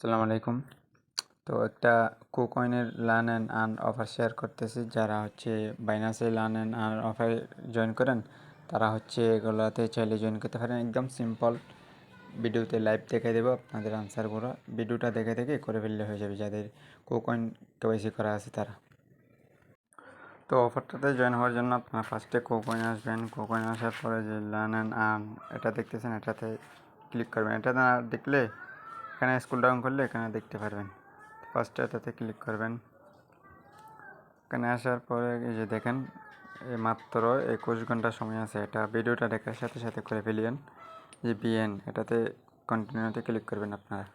আসসালামু আলাইকুম। তো একটা কুকয়েনের learn and earn offer share করতেছি। যারা বাইন্যান্সে লার্ন অ্যান্ড আর্ন অফারে জয়েন করেন, তারা এগুলোতে চাইলে জয়েন করতে পারেন। একদম সিম্পল, ভিডিওতে লাইভ দেখে দেবো আপনাদের আনসারগুলো। ভিডিওটা দেখে দেখে করে ফেললে হয়ে যাবে যাদের কুকয়েন কেওয়াইসি করা আছে তারা। তো অফারটাতে জয়েন হওয়ার জন্য আপনারা ফার্স্টে কুকয়েন আসবেন। কুকয়েন আসার পরে যে লার্ন অ্যান্ড আর্ন এটা দেখতেছেন, এটাতে ক্লিক করবেন। এটা না দেখলে এখানে স্ক্রল ডাউন করলে এখানে দেখতে পারবেন। ফার্স্টে এটাতে ক্লিক করবেন। এখানে আসার পরে এই যে দেখেন, এই মাত্র 21 ঘন্টা সময় আছে। এটা ভিডিওটা দেখার সাথে সাথে করে ফেলিয়েন। যে বিএন এটাতে কন্টিনিউতে ক্লিক করবেন আপনারা।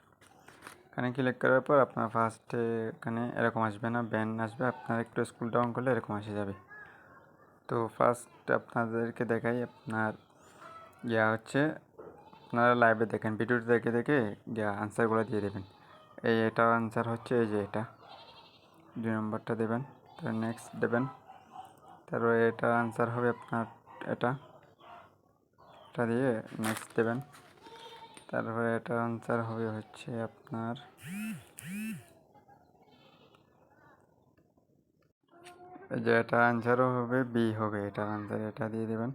এখানে ক্লিক করার পর আপনার ফার্স্টে এখানে এরকম আসবে না, ব্যান আসবে। আপনারা একটু স্ক্রল ডাউন করলে এরকম এসে যাবে। তো ফার্স্ট আপনাদেরকে দেখাই, আপনার আপনারা লাইভে দেখেন, ভিডিওটা দেখে দেখে আনসারগুলো দিয়ে দেবেন। এটার আনসার এই যে এটা 2 নম্বরটা দেবেন, তারপর নেক্সট দেবেন। তারপরে এটার আনসার হবে আপনার এটা দিয়ে নেক্সট দেবেন। তারপরে এটার আনসার হবে আপনার এই যে এটার আনসারও হবে বি হবে। এটার আনসার এটা দিয়ে দেবেন।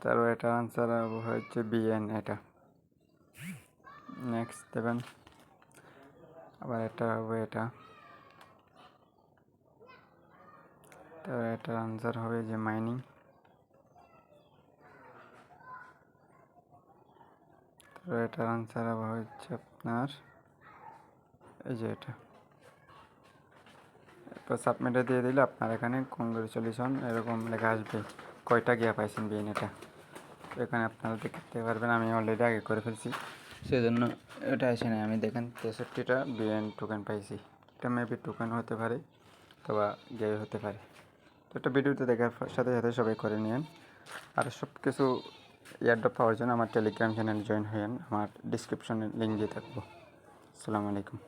তারপর এটার আনসার হচ্ছে বিএন, এটা নেক্সট দেবেন। আবার এটা হবে এটা। তারপর এটার আনসার হবে যে মাইনিং। তারপর এটার আনসার আপনার এই যে এটা। এরপর সাবমিটে দিয়ে দিলে আপনার এখানে কংগ্রেচুলেশন এরকম লেখা আসবে, কয়টা গিয়া পাইছেন বিএন। এটা এখানে আপনারা দেখতে পারবেন। আমি অলরেডি আগে করে ফেলছি, সেজন্য এটা আসে না। আমি দেখেন 63টা বিএন টোকেন পাইছি। এটা মেবি টোকেন হতে পারে অথবা গিয়ে হতে পারে। তো এটা ভিডিওতে দেখার সাথে সাথে সবাই করে নিন। আর সব কিছু এয়ারড্রপ পাওয়ার জন্য আমার টেলিগ্রাম চ্যানেল জয়েন হয়েন। আমার ডিসক্রিপশনে লিঙ্ক দিয়ে থাকবো। আসসালামু আলাইকুম।